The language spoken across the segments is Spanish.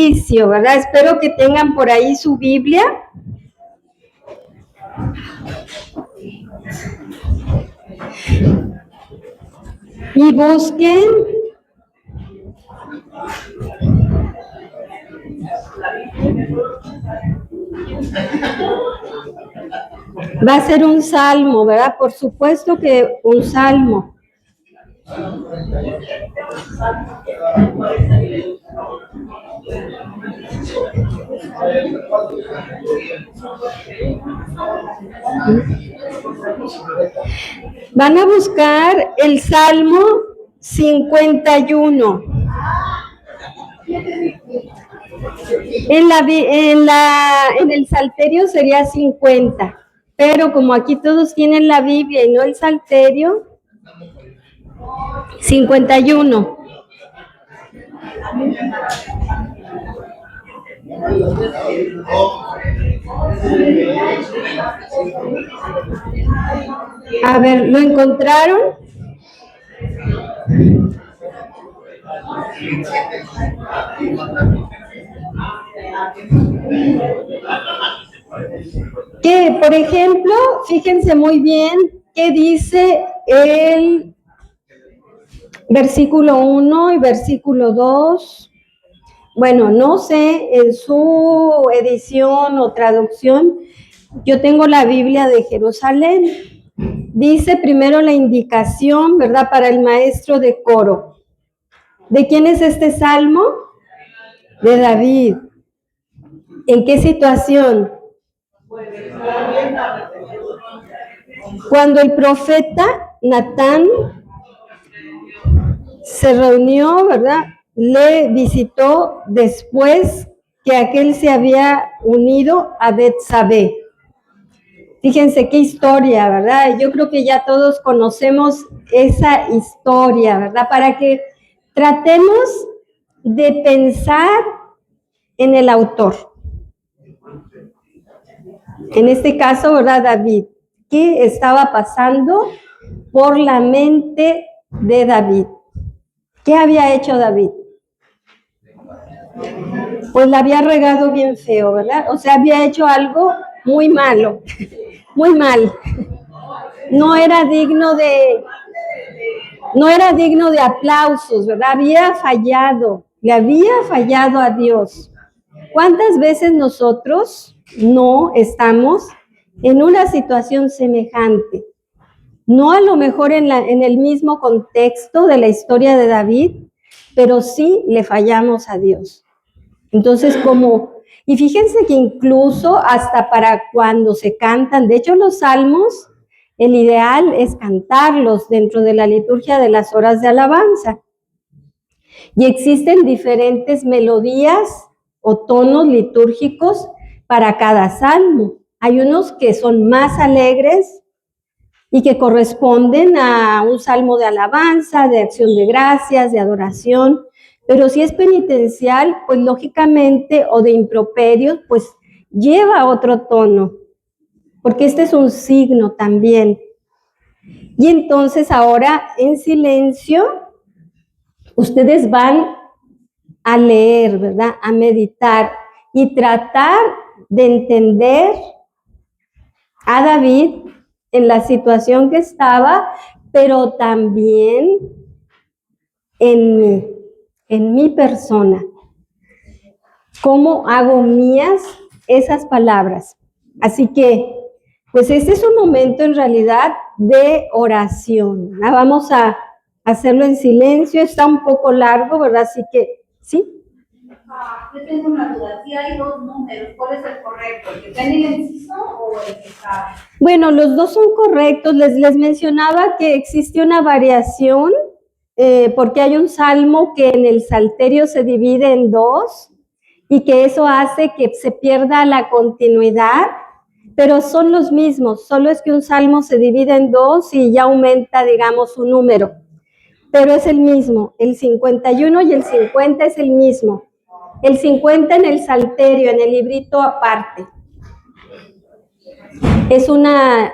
inicio, ¿verdad? Espero que tengan por ahí su Biblia. Y busquen va a ser un salmo, ¿verdad? Por supuesto que un salmo. Van a buscar el Salmo 51. En el salterio sería 50, pero como aquí todos tienen la Biblia y no el salterio, 51. A ver, ¿lo encontraron? Que, por ejemplo, fíjense muy bien qué dice el versículo 1 y versículo 2. Bueno, no sé, en su edición o traducción, yo tengo la Biblia de Jerusalén. Dice primero la indicación, ¿verdad?, para el maestro de coro. ¿De quién es este salmo? De David. ¿En qué situación? Cuando el profeta Natán se reunió, ¿verdad?, le visitó después que aquel se había unido a Betsabé. Fíjense qué historia, ¿verdad? Yo creo que ya todos conocemos esa historia, ¿verdad? Para que tratemos de pensar en el autor. En este caso, ¿verdad, David? ¿Qué estaba pasando por la mente de David? ¿Qué había hecho David? Pues la había regado bien feo, ¿verdad? O sea, había hecho algo muy malo, muy mal. No era digno de aplausos, ¿verdad? Había fallado, le había fallado a Dios. ¿Cuántas veces nosotros no estamos en una situación semejante? No a lo mejor en el mismo contexto de la historia de David, pero sí le fallamos a Dios. Entonces, y fíjense que incluso hasta para cuando se cantan, de hecho los salmos, el ideal es cantarlos dentro de la liturgia de las horas de alabanza. Y existen diferentes melodías o tonos litúrgicos para cada salmo. Hay unos que son más alegres y que corresponden a un salmo de alabanza, de acción de gracias, de adoración. Pero si es penitencial, pues lógicamente, o de improperios, pues lleva otro tono, porque este es un signo también. Y entonces ahora en silencio, ustedes van a leer, ¿verdad?, a meditar y tratar de entender a David en la situación que estaba, pero también en mi persona. ¿Cómo hago mías esas palabras? Así que, pues este es un momento en realidad de oración, ¿verdad? Vamos a hacerlo en silencio, está un poco largo, ¿verdad? Así que, ¿sí? Yo tengo una duda, si hay dos números, ¿cuál es el correcto? ¿El que está en el inciso o el que está? Bueno, los dos son correctos. Les mencionaba que existe una variación, porque hay un salmo que en el salterio se divide en dos y que eso hace que se pierda la continuidad, pero son los mismos, solo es que un salmo se divide en dos y ya aumenta, digamos, su número, pero es el mismo, el 51 y el 50 es el mismo. El 50 en el salterio, en el librito aparte. Es una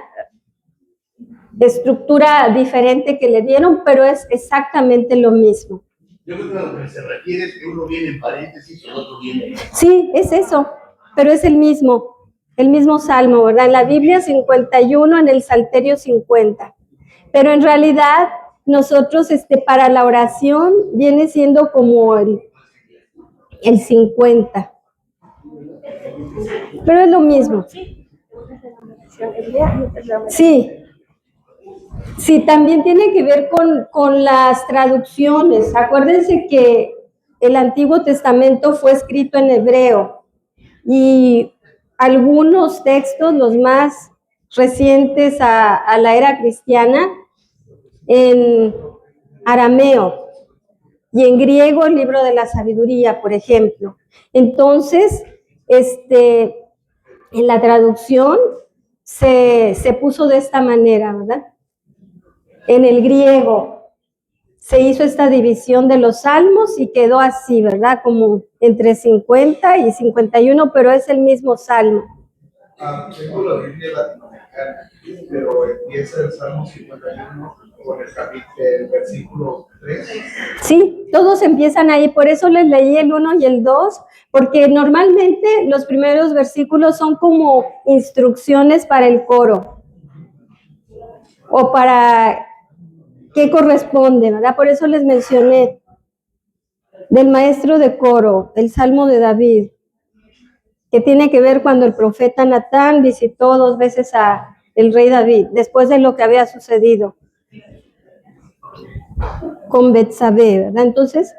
estructura diferente que le dieron, pero es exactamente lo mismo. Yo creo que a lo que se refiere es que uno viene en paréntesis y el otro viene. Sí, es eso, pero es el mismo salmo, ¿verdad? En la Biblia 51, en el Salterio 50. Pero en realidad nosotros para la oración viene siendo como el 50. Pero es lo mismo. Sí. Sí, también tiene que ver con las traducciones. Acuérdense que el Antiguo Testamento fue escrito en hebreo y algunos textos, los más recientes a la era cristiana, en arameo y en griego el libro de la sabiduría, por ejemplo. Entonces, en la traducción se puso de esta manera, ¿verdad? En el griego se hizo esta división de los salmos y quedó así, ¿verdad? Como entre 50 y 51, pero es el mismo salmo. Tengo la Biblia latinoamericana, pero empieza el Salmo 51 con el versículo 3. Sí, todos empiezan ahí, por eso les leí el 1 y el 2, porque normalmente los primeros versículos son como instrucciones para el coro, o para qué corresponde, ¿verdad? Por eso les mencioné del maestro de coro, el Salmo de David, que tiene que ver cuando el profeta Natán visitó 2 veces a el rey David, después de lo que había sucedido con Betsabé, ¿verdad? Entonces,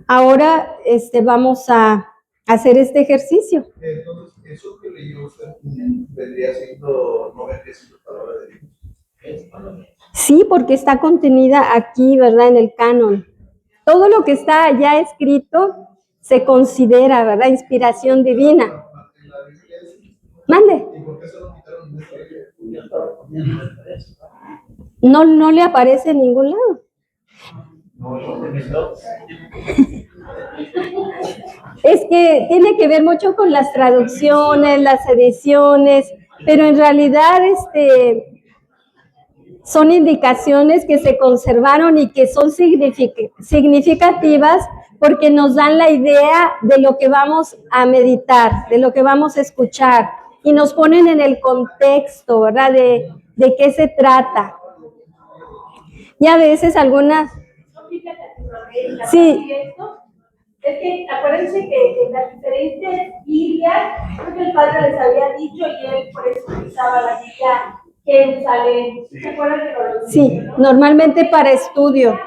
ahora vamos a hacer este ejercicio. Entonces, eso que leyó usted vendría siendo, no vendría siendo palabra de Dios. Sí, porque está contenida aquí, ¿verdad? En el canon. Todo lo que está ya escrito se considera, ¿verdad? Inspiración divina. Mande. ¿Y por qué se lo quitaron de esta No le aparece en ningún lado. Es que tiene que ver mucho con las traducciones, las ediciones, pero en realidad son indicaciones que se conservaron y que son significativas porque nos dan la idea de lo que vamos a meditar, de lo que vamos a escuchar y nos ponen en el contexto, ¿verdad? De qué se trata. Y a veces algunas... Sí. Es que acuérdense que en las diferentes Biblias, creo que el padre les había dicho y él por eso utilizaba la Biblia Jerusalén. ¿Se acuerdan de lo? Sí, normalmente para estudio.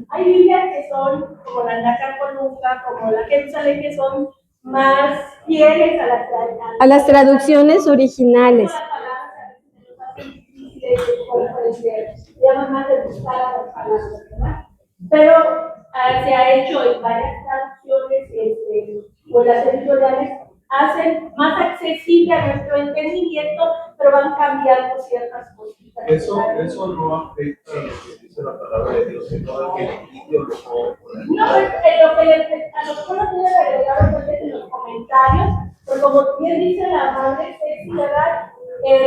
Hay Biblias que son como la Nácar Colunga, como la Jerusalén, que son más fieles a las traducciones originales. Llaman más de buscar a las palabras, ¿verdad? Pero se ha hecho en varias traducciones o las editoriales hacen más accesible a nuestro entendimiento, pero van cambiando ciertas cositas. Eso no afecta a lo que dice la palabra de Dios, sino a que el sitio lo puedo poner. No, a lo mejor lo tienen agregado en los comentarios, pero como bien dice la madre Ceci, ¿verdad?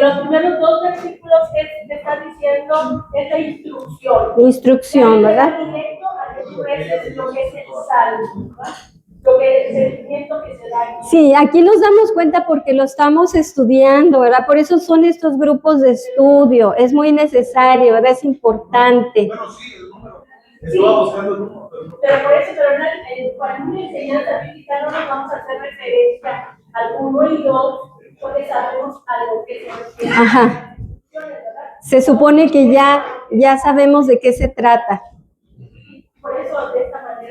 Los primeros 2 versículos te están diciendo esta instrucción. Instrucción, ¿verdad? Directo a lo que es el salmo, ¿verdad? Lo que el sentimiento que se da. Sí, aquí nos damos cuenta porque lo estamos estudiando, ¿verdad? Por eso son estos grupos de estudio. Es muy necesario, ¿verdad? Es importante. Bueno, sí, el número. Estaba buscando el número. Pero por eso, cuando una enseñanza bíblica no nos vamos a hacer referencia al 1 y 2, porque sabemos a lo que se refiere. Ajá. Se supone que ya sabemos de qué se trata. Por eso, de esta manera,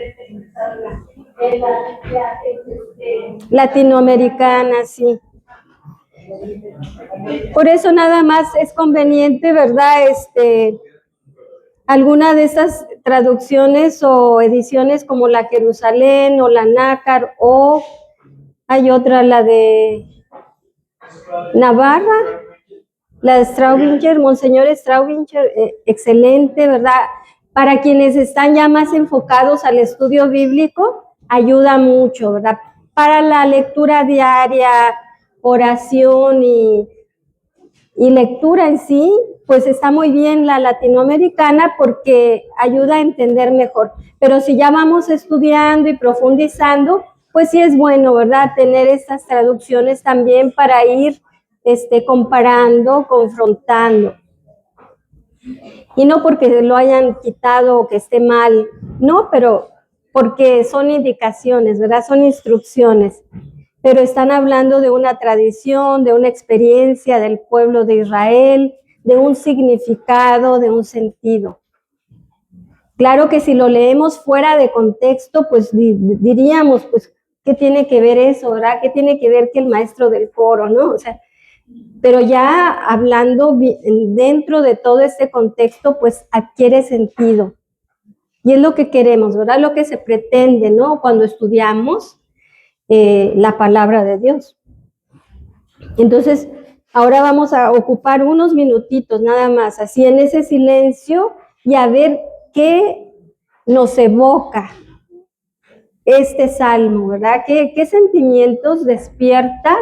latinoamericana, sí. Por eso nada más es conveniente, ¿verdad? Alguna de estas traducciones o ediciones como la Jerusalén o la Nácar, o hay otra, la de Navarra, la de Straubinger, Monseñor Straubinger, excelente, ¿verdad? Para quienes están ya más enfocados al estudio bíblico, ayuda mucho, ¿verdad? Para la lectura diaria, oración y Y lectura en sí, pues está muy bien la latinoamericana porque ayuda a entender mejor. Pero si ya vamos estudiando y profundizando, pues sí es bueno, ¿verdad? Tener estas traducciones también para ir comparando, confrontando. Y no porque lo hayan quitado o que esté mal, no, pero porque son indicaciones, ¿verdad? Son instrucciones. Pero están hablando de una tradición, de una experiencia del pueblo de Israel, de un significado, de un sentido. Claro que si lo leemos fuera de contexto, pues diríamos, pues, ¿qué tiene que ver eso, verdad? ¿Qué tiene que ver que el maestro del coro, no? O sea, pero ya hablando dentro de todo este contexto, pues adquiere sentido. Y es lo que queremos, ¿verdad? Lo que se pretende, ¿no? Cuando estudiamos la palabra de Dios. Entonces, ahora vamos a ocupar unos minutitos nada más, así en ese silencio, y a ver qué nos evoca este salmo, ¿verdad? ¿Qué sentimientos despierta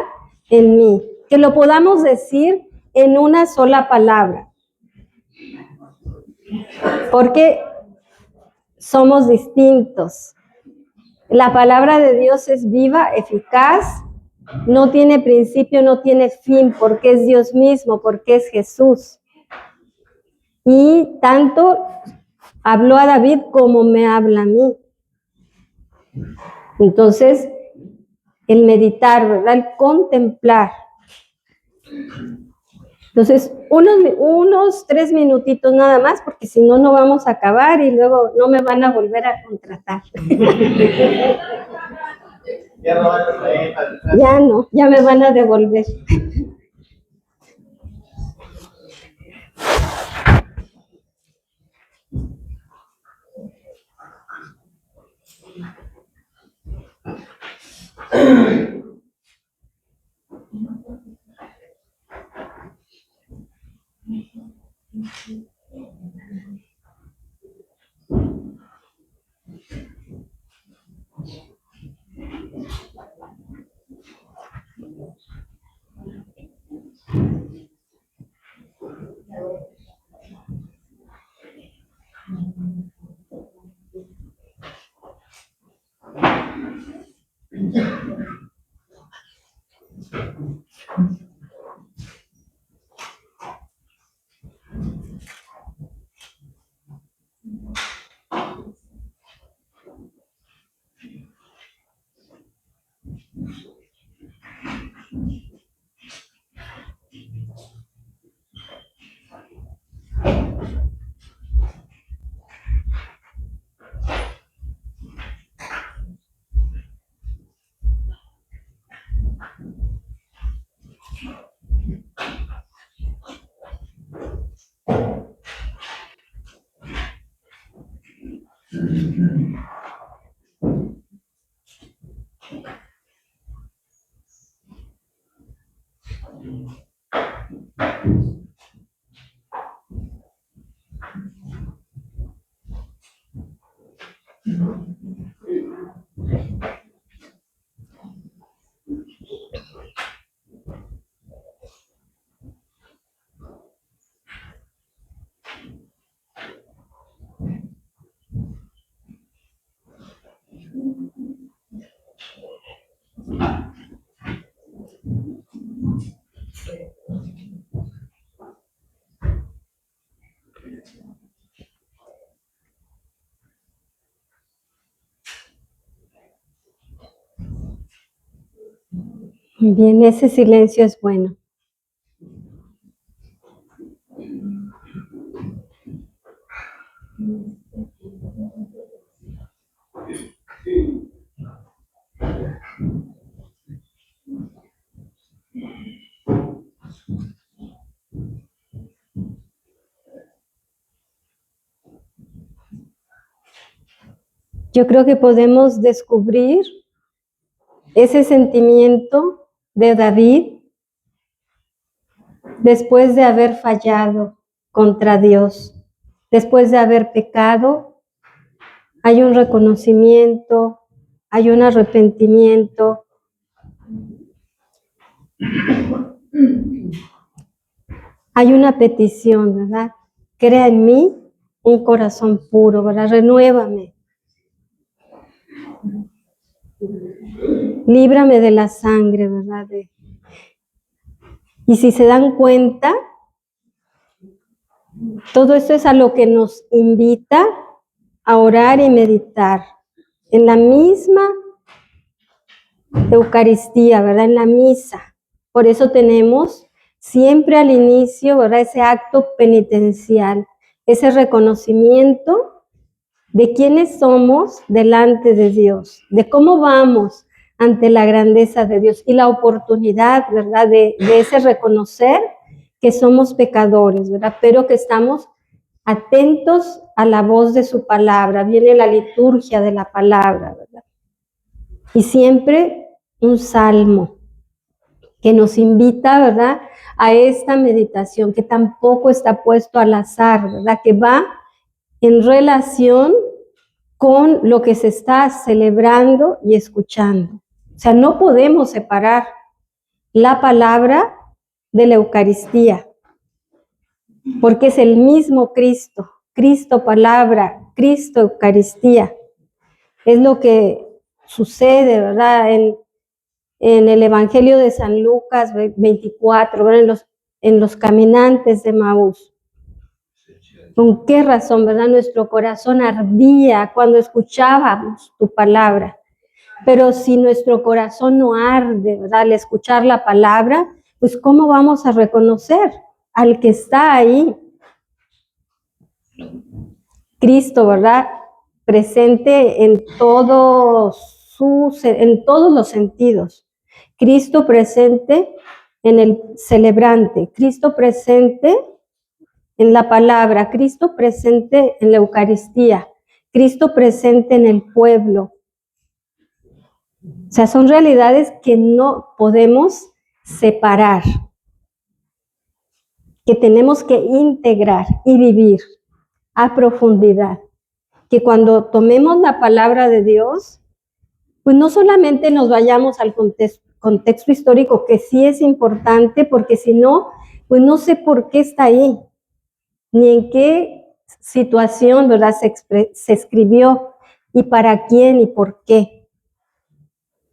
en mí? Que lo podamos decir en una sola palabra. Porque somos distintos. La palabra de Dios es viva, eficaz, no tiene principio, no tiene fin, porque es Dios mismo, porque es Jesús. Y tanto habló a David como me habla a mí. Entonces, el meditar, ¿verdad? El contemplar. Entonces, unos 3 minutitos nada más, porque si no, no vamos a acabar y luego no me van a volver a contratar. Ya no, ya me van a devolver. Bien, ese silencio es bueno. Yo creo que podemos descubrir ese sentimiento de David después de haber fallado contra Dios, después de haber pecado. Hay un reconocimiento, hay un arrepentimiento. hay una petición, ¿verdad? Crea en mí un corazón puro, ¿verdad? Renuévame. Líbrame de la sangre, ¿verdad? Y si se dan cuenta, todo esto es a lo que nos invita a orar y meditar. En la misma Eucaristía, ¿verdad? En la misa. Por eso tenemos siempre al inicio, ¿verdad? Ese acto penitencial, ese reconocimiento de quiénes somos delante de Dios, de cómo vamos ante la grandeza de Dios y la oportunidad, ¿verdad? De ese reconocer que somos pecadores, ¿verdad? Pero que estamos atentos a la voz de su palabra. Viene la liturgia de la palabra, ¿verdad? Y siempre un salmo que nos invita, ¿verdad?, a esta meditación, que tampoco está puesto al azar, ¿verdad?, que va en relación con lo que se está celebrando y escuchando. O sea, no podemos separar la palabra de la Eucaristía, porque es el mismo Cristo, Cristo palabra, Cristo Eucaristía. Es lo que sucede, ¿verdad?, en el Evangelio de San Lucas 24, ¿verdad?, en los caminantes de Maús. ¿Con qué razón, verdad? Nuestro corazón ardía cuando escuchábamos tu palabra. Pero si nuestro corazón no arde, ¿verdad?, al escuchar la palabra, pues ¿cómo vamos a reconocer al que está ahí? Cristo, ¿verdad?, presente en todos los sentidos. Cristo presente en el celebrante, Cristo presente en la palabra, Cristo presente en la Eucaristía, Cristo presente en el pueblo. O sea, son realidades que no podemos separar, que tenemos que integrar y vivir a profundidad. Que cuando tomemos la palabra de Dios, pues no solamente nos vayamos al contexto histórico, que sí es importante, porque si no, pues no sé por qué está ahí, ni en qué situación, ¿verdad?, se escribió, y para quién y por qué.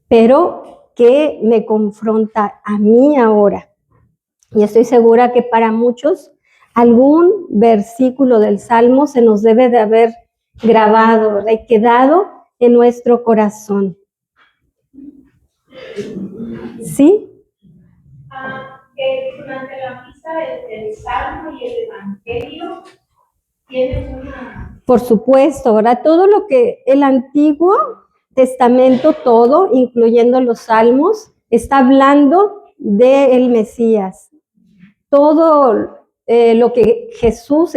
Pero que me confronta a mí ahora. Y estoy segura que para muchos algún versículo del Salmo se nos debe de haber grabado, ¿verdad?, y quedado en nuestro corazón. ¿Sí? Durante la misa, el Salmo y el Evangelio tienen una... Por supuesto, ¿verdad? Todo lo que el Antiguo Testamento, todo, incluyendo los Salmos, está hablando del Mesías. Todo lo que Jesús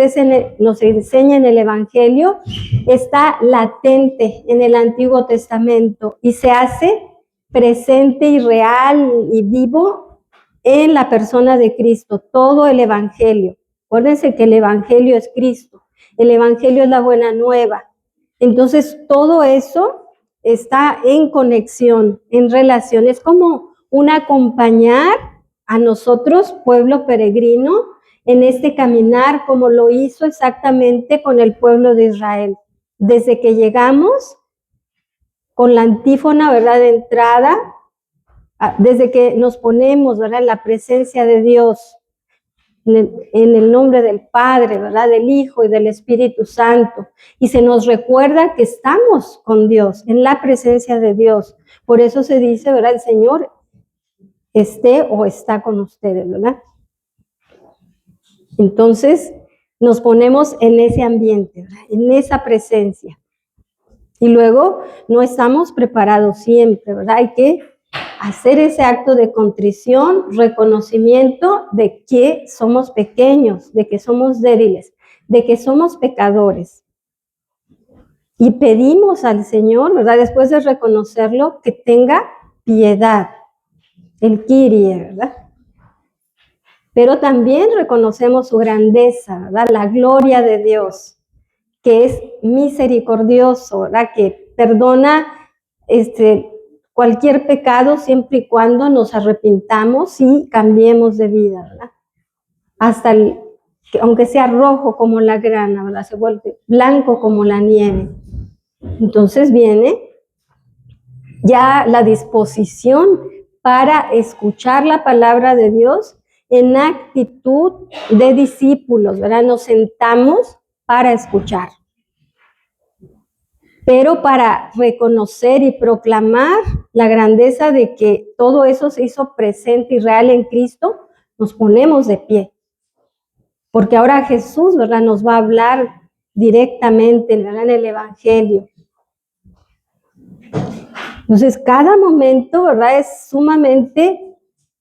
nos enseña en el Evangelio está latente en el Antiguo Testamento y se hace presente y real y vivo en la persona de Cristo, todo el Evangelio. Acuérdense que el Evangelio es Cristo, el Evangelio es la buena nueva. Entonces, todo eso está en conexión, en relación. Es como un acompañar a nosotros, pueblo peregrino, en este caminar, como lo hizo exactamente con el pueblo de Israel. Desde que llegamos, con la antífona, ¿verdad?, de entrada, desde que nos ponemos, ¿verdad?, en la presencia de Dios, en el nombre del Padre, ¿verdad?, del Hijo y del Espíritu Santo, y se nos recuerda que estamos con Dios, en la presencia de Dios. Por eso se dice, ¿verdad?, el Señor esté o está con ustedes, ¿verdad? Entonces, nos ponemos en ese ambiente, ¿verdad?, en esa presencia. Y luego, no estamos preparados siempre, ¿verdad? Hay que hacer ese acto de contrición, reconocimiento de que somos pequeños, de que somos débiles, de que somos pecadores. Y pedimos al Señor, ¿verdad?, después de reconocerlo, que tenga piedad, el Kyrie, ¿verdad? Pero también reconocemos su grandeza, ¿verdad?, la gloria de Dios, que es misericordioso, ¿verdad?, que perdona cualquier pecado siempre y cuando nos arrepintamos y cambiemos de vida, ¿verdad? aunque sea rojo como la grana, ¿verdad? Se vuelve blanco como la nieve. Entonces viene ya la disposición para escuchar la palabra de Dios en actitud de discípulos, ¿verdad? Nos sentamos para escuchar. Pero para reconocer y proclamar la grandeza de que todo eso se hizo presente y real en Cristo, nos ponemos de pie. Porque ahora Jesús, ¿verdad?, nos va a hablar directamente, ¿verdad?, en el Evangelio. Entonces, cada momento, ¿verdad?, es sumamente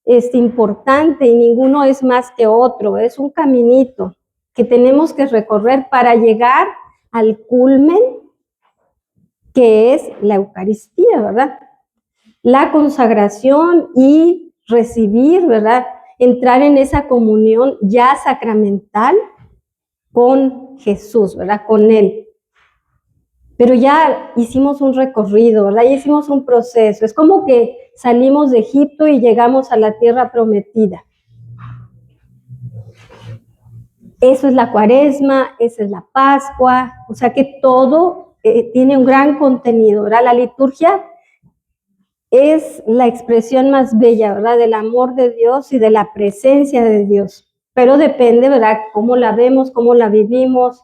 importante y ninguno es más que otro. Es un caminito que tenemos que recorrer para llegar al culmen, que es la Eucaristía, ¿verdad? La consagración y recibir, ¿verdad?, entrar en esa comunión ya sacramental con Jesús, ¿verdad?, con Él. Pero ya hicimos un recorrido, ¿verdad?, ya hicimos un proceso. Es como que salimos de Egipto y llegamos a la tierra prometida. Eso es la Cuaresma, esa es la Pascua, o sea que todo tiene un gran contenido, ¿verdad? La liturgia es la expresión más bella, ¿verdad?, del amor de Dios y de la presencia de Dios. Pero depende, ¿verdad?, cómo la vemos, cómo la vivimos,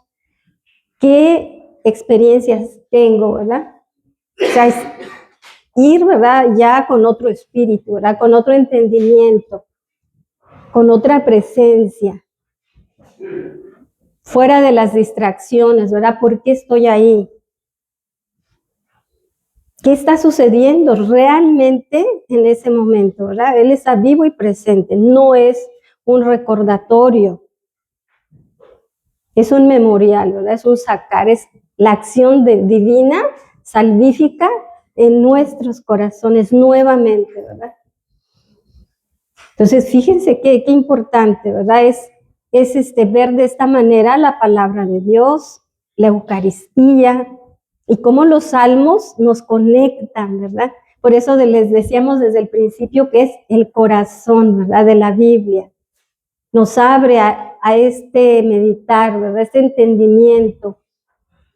qué experiencias tengo, ¿verdad? O sea, es ir, ¿verdad?, ya con otro espíritu, ¿verdad?, con otro entendimiento, con otra presencia, fuera de las distracciones, ¿verdad? ¿Por qué estoy ahí? ¿Qué está sucediendo realmente en ese momento, ¿verdad? Él está vivo y presente, no es un recordatorio, es un memorial, ¿verdad? Es un sacar, es la acción divina, salvífica en nuestros corazones nuevamente, ¿verdad? Entonces, fíjense qué importante, ¿verdad? Es ver de esta manera la palabra de Dios, la Eucaristía, y cómo los salmos nos conectan, ¿verdad? Por eso les decíamos desde el principio que es el corazón, ¿verdad?, de la Biblia. Nos abre a este meditar, ¿verdad?, este entendimiento,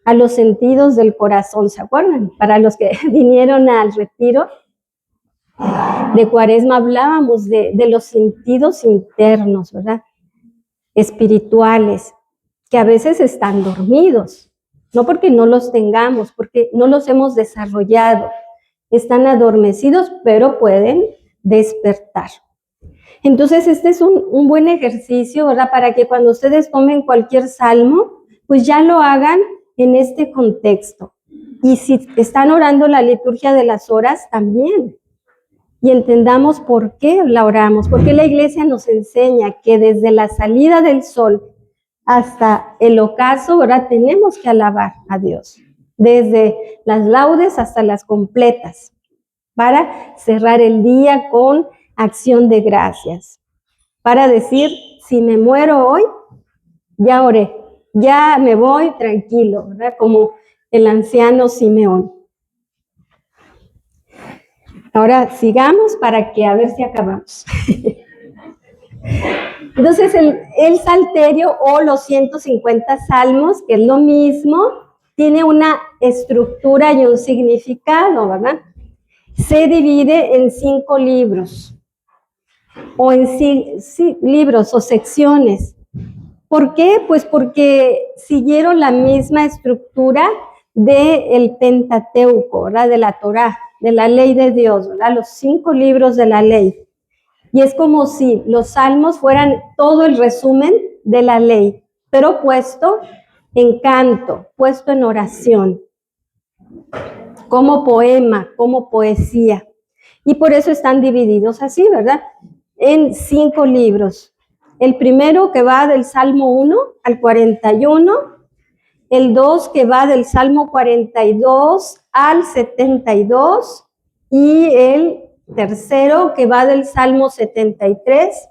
a los sentidos del corazón, ¿se acuerdan? Para los que vinieron al retiro de Cuaresma hablábamos de los sentidos internos, ¿verdad?, espirituales, que a veces están dormidos. No porque no los tengamos, porque no los hemos desarrollado. Están adormecidos, pero pueden despertar. Entonces, este es un buen ejercicio, ¿verdad?, para que cuando ustedes tomen cualquier salmo, pues ya lo hagan en este contexto. Y si están orando la liturgia de las horas, también. Y entendamos por qué la oramos, porque la Iglesia nos enseña que desde la salida del sol hasta el ocaso, ¿verdad?, tenemos que alabar a Dios, desde las laudes hasta las completas, para cerrar el día con acción de gracias, para decir, si me muero hoy, ya oré, ya me voy tranquilo, ¿verdad?, como el anciano Simeón. Ahora sigamos para que a ver si acabamos. Entonces, el salterio o los 150 salmos, que es lo mismo, tiene una estructura y un significado, ¿verdad? Se divide en 5 libros, o en libros o secciones. ¿Por qué? Pues porque siguieron la misma estructura del Pentateuco, ¿verdad?, de la Torá, de la ley de Dios, ¿verdad?, los 5 libros de la ley. Y es como si los salmos fueran todo el resumen de la ley, pero puesto en canto, puesto en oración, como poema, como poesía. Y por eso están divididos así, ¿verdad?, en 5 libros. El primero, que va del Salmo 1 al 41, el 2, que va del Salmo 42 al 72, y el tercero, que va del Salmo 73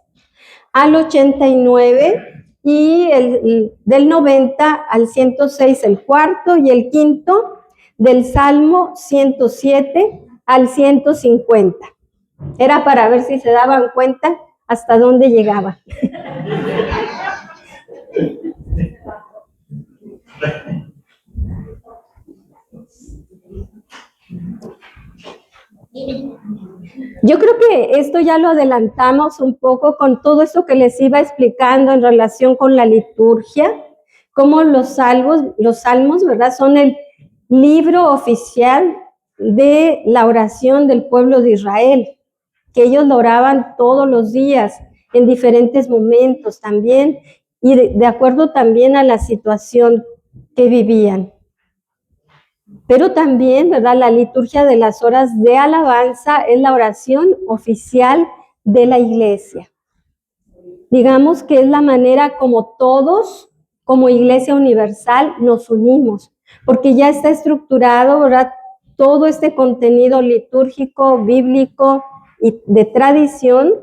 al 89, y del 90 al 106 el cuarto, y el quinto del Salmo 107 al 150. Era para ver si se daban cuenta hasta dónde llegaba. Yo creo que esto ya lo adelantamos un poco con todo esto que les iba explicando en relación con la liturgia, cómo los salmos, ¿verdad? Son el libro oficial de la oración del pueblo de Israel, que ellos lo oraban todos los días, en diferentes momentos también, y de acuerdo también a la situación que vivían. Pero también, ¿verdad? La liturgia de las horas de alabanza es la oración oficial de la iglesia. Digamos que es la manera como todos, como Iglesia Universal, nos unimos, porque ya está estructurado, ¿verdad? Todo este contenido litúrgico, bíblico y de tradición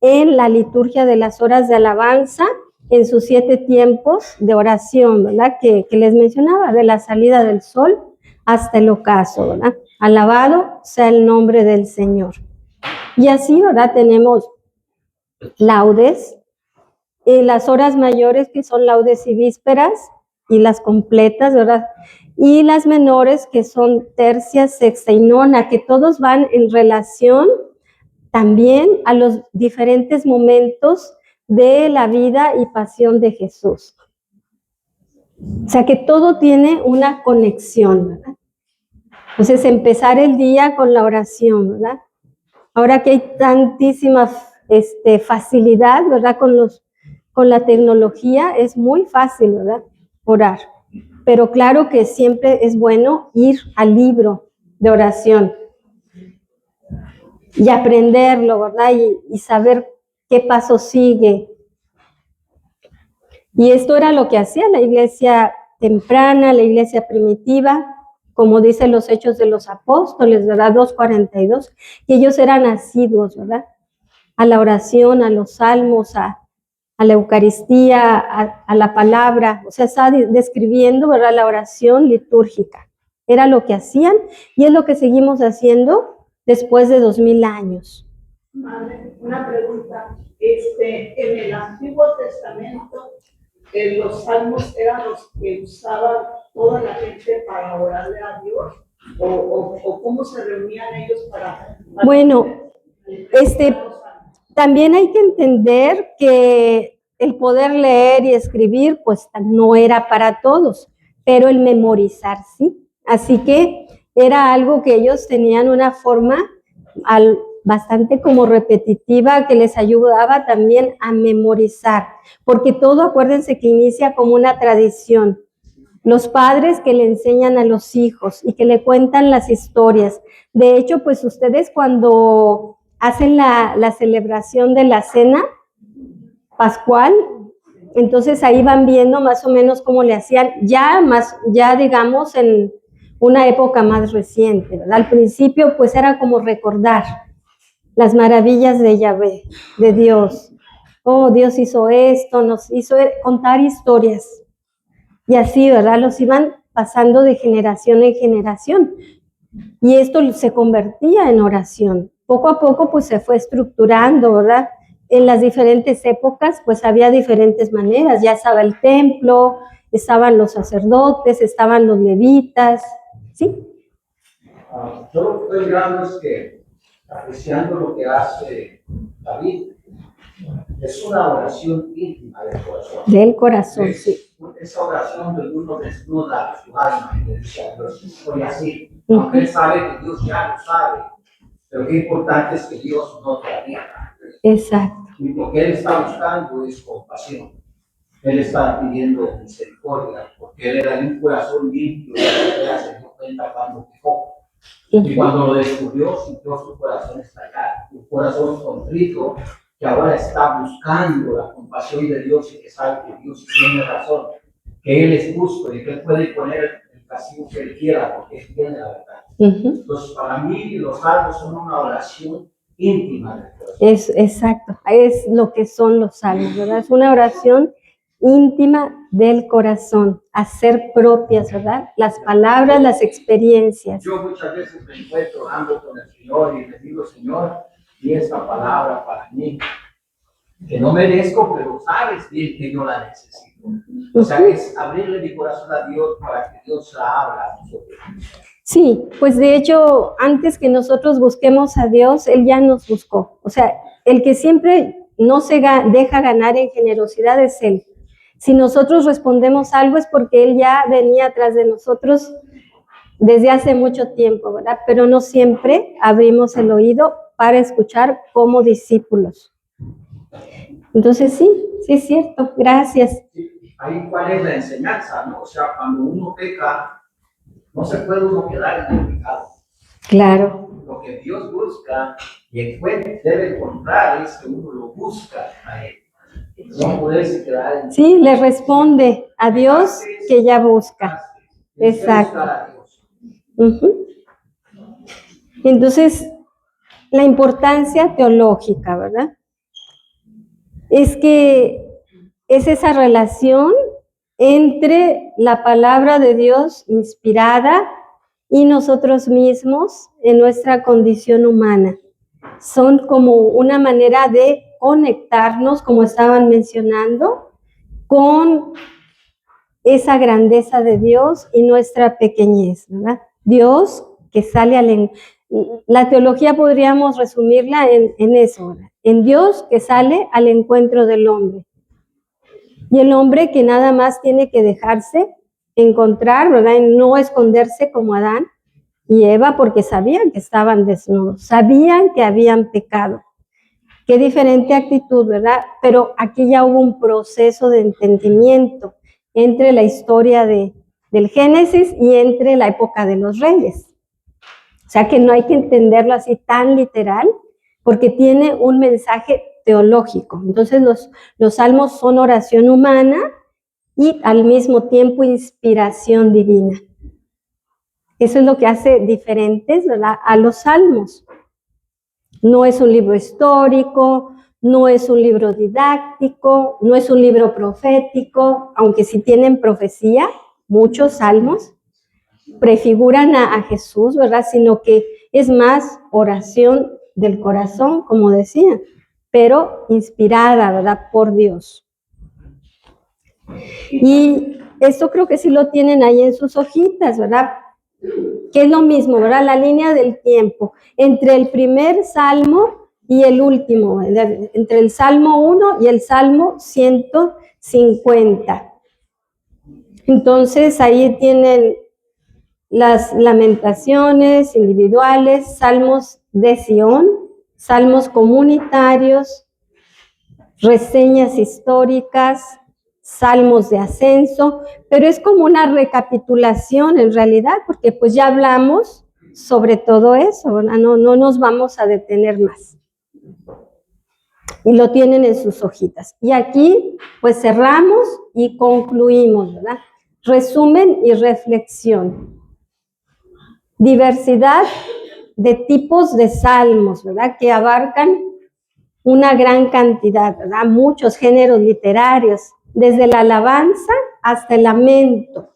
en la liturgia de las horas de alabanza, en sus 7 tiempos de oración, ¿verdad? Que les mencionaba, de la salida del sol hasta el ocaso, ¿verdad? Alabado sea el nombre del Señor. Y así, ¿verdad? Tenemos laudes, las horas mayores que son laudes y vísperas, y las completas, ¿verdad? Y las menores que son tercia, sexta y nona, que todos van en relación también a los diferentes momentos de la vida y pasión de Jesús. O sea que todo tiene una conexión, ¿verdad? Entonces, empezar el día con la oración, ¿verdad? Ahora que hay tantísima facilidad, ¿verdad? Con la tecnología es muy fácil, ¿verdad? Orar. Pero claro que siempre es bueno ir al libro de oración y aprenderlo, ¿verdad? Y saber qué paso sigue. Y esto era lo que hacía la iglesia temprana, la iglesia primitiva, como dicen los Hechos de los Apóstoles, ¿verdad? 2:42, que ellos eran asiduos, ¿verdad? A la oración, a los salmos, a la Eucaristía, a la palabra, o sea, está describiendo, ¿verdad? La oración litúrgica. Era lo que hacían y es lo que seguimos haciendo después de 2000 años. Madre, una pregunta. En el Antiguo Testamento, los salmos eran los que usaba toda la gente para orarle a Dios, o cómo se reunían ellos para bueno, también hay que entender que el poder leer y escribir, pues no era para todos, pero el memorizar sí. Así que era algo que ellos tenían una forma bastante como repetitiva que les ayudaba también a memorizar, porque todo, acuérdense que inicia como una tradición. Los padres que le enseñan a los hijos y que le cuentan las historias. De hecho, pues ustedes cuando hacen la celebración de la cena pascual, entonces ahí van viendo más o menos cómo le hacían, ya digamos en una época más reciente, ¿verdad? Al principio pues era como recordar las maravillas de Yahvé, de Dios. Oh, Dios hizo esto, nos hizo contar historias. Y así, ¿verdad? Los iban pasando de generación en generación. Y esto se convertía en oración. Poco a poco, pues se fue estructurando, ¿verdad? En las diferentes épocas, pues había diferentes maneras. Ya estaba el templo, estaban los sacerdotes, estaban los levitas, ¿sí? Yo lo que estoy mirando es que, apreciando lo que hace David, es una oración íntima del corazón. Del corazón, sí. Esa oración donde uno desnuda su alma y le dice a Dios, estoy así, aunque él sabe que Dios ya lo sabe, pero qué importante es que Dios no te amiga. Exacto. Y lo que él está buscando es compasión. Él está pidiendo misericordia, porque él era de un corazón limpio, y él se dio cuenta cuando pecó. Y cuando lo descubrió, sintió su corazón estallar, un corazón contrito que ahora está buscando la compasión de Dios y que sabe que Dios tiene razón, que Él es justo y que Él puede poner el castigo que Él quiera porque Él tiene la verdad. Entonces, para mí, los salmos son una oración íntima del corazón. Exacto, es lo que son los salmos, ¿verdad? Es una oración íntima del corazón, hacer propias, ¿verdad? Las palabras, las experiencias. Yo muchas veces me encuentro orando con el Señor y le digo, Señor, y esta palabra para mí. que no merezco, pero sabes bien que yo la necesito. O sea, es abrirle mi corazón a Dios para que Dios la abra a nosotros. Sí, pues de hecho, antes que nosotros busquemos a Dios, Él ya nos buscó. O sea, el que siempre no se deja ganar en generosidad es Él. Si nosotros respondemos algo es porque Él ya venía atrás de nosotros desde hace mucho tiempo, ¿verdad? Pero no siempre abrimos el oído para escuchar como discípulos. Entonces sí es cierto, gracias. Ahí cuál es la enseñanza, ¿no? O sea, cuando uno peca, no se puede uno quedar en el pecado. Claro. Lo que Dios busca y debe encontrar es que uno lo busca a Él. No poderse quedar en... Sí, le responde a Dios que ya busca. Exacto. Entonces, la importancia teológica, ¿verdad? Es que es esa relación entre la palabra de Dios inspirada y nosotros mismos en nuestra condición humana. Son como una manera de conectarnos, como estaban mencionando, con esa grandeza de Dios y nuestra pequeñez, ¿verdad? Dios que sale al... La teología podríamos resumirla en eso, ¿verdad? En Dios que sale al encuentro del hombre. Y el hombre que nada más tiene que dejarse encontrar, ¿verdad? Y no esconderse como Adán y Eva, porque sabían que estaban desnudos, sabían que habían pecado. Qué diferente actitud, ¿verdad? Pero aquí ya hubo un proceso de entendimiento entre la historia del Génesis y entre la época de los reyes. O sea que no hay que entenderlo así tan literal, porque tiene un mensaje teológico. Entonces los salmos son oración humana y al mismo tiempo inspiración divina. Eso es lo que hace diferentes, ¿verdad?, a los salmos. No es un libro histórico, no es un libro didáctico, no es un libro profético, aunque sí tienen profecía, muchos salmos prefiguran a Jesús, ¿verdad? Sino que es más oración del corazón, como decía, pero inspirada, ¿verdad?, por Dios. Y esto creo que sí lo tienen ahí en sus hojitas, ¿verdad? Que es lo mismo, ¿verdad? La línea del tiempo entre el primer salmo y el último, entre el Salmo 1 y el Salmo 150. Entonces ahí tienen las lamentaciones individuales, salmos de Sión, salmos comunitarios, reseñas históricas, salmos de ascenso, pero es como una recapitulación en realidad, porque pues ya hablamos sobre todo eso, ¿verdad? No nos vamos a detener más. Y lo tienen en sus hojitas. Y aquí pues cerramos y concluimos, ¿verdad? Resumen y reflexión. Diversidad de tipos de salmos, ¿verdad?, que abarcan una gran cantidad, ¿verdad?, muchos géneros literarios, desde la alabanza hasta el lamento,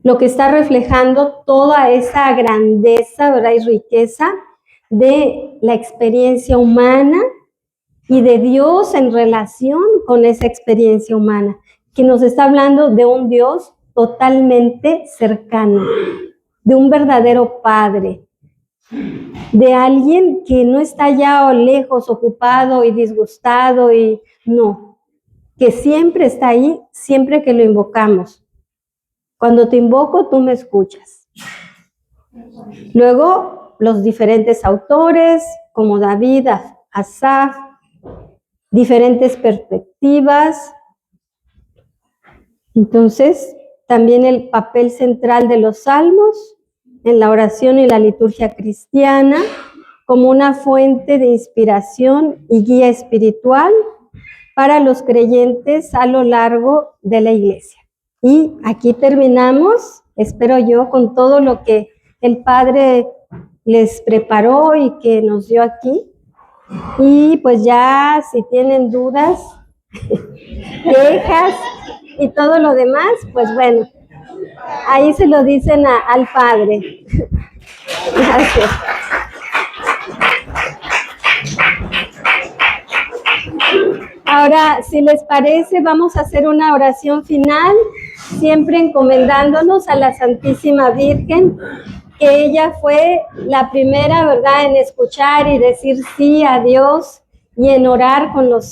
lo que está reflejando toda esa grandeza, ¿verdad?, y riqueza de la experiencia humana y de Dios en relación con esa experiencia humana, que nos está hablando de un Dios totalmente cercano, de un verdadero Padre, de alguien que no está ya lejos, ocupado y disgustado, y no, que siempre está ahí, siempre que lo invocamos. Cuando te invoco, tú me escuchas. Luego, los diferentes autores, como David, Asaf, diferentes perspectivas. Entonces, también el papel central de los salmos en la oración y la liturgia cristiana como una fuente de inspiración y guía espiritual para los creyentes a lo largo de la iglesia. Y aquí terminamos, espero yo, con todo lo que el Padre les preparó y que nos dio aquí. Y pues ya si tienen dudas, quejas y todo lo demás, pues bueno, ahí se lo dicen al Padre. Gracias. Ahora, si les parece, vamos a hacer una oración final, siempre encomendándonos a la Santísima Virgen, que ella fue la primera, ¿verdad?, en escuchar y decir sí a Dios y en orar con los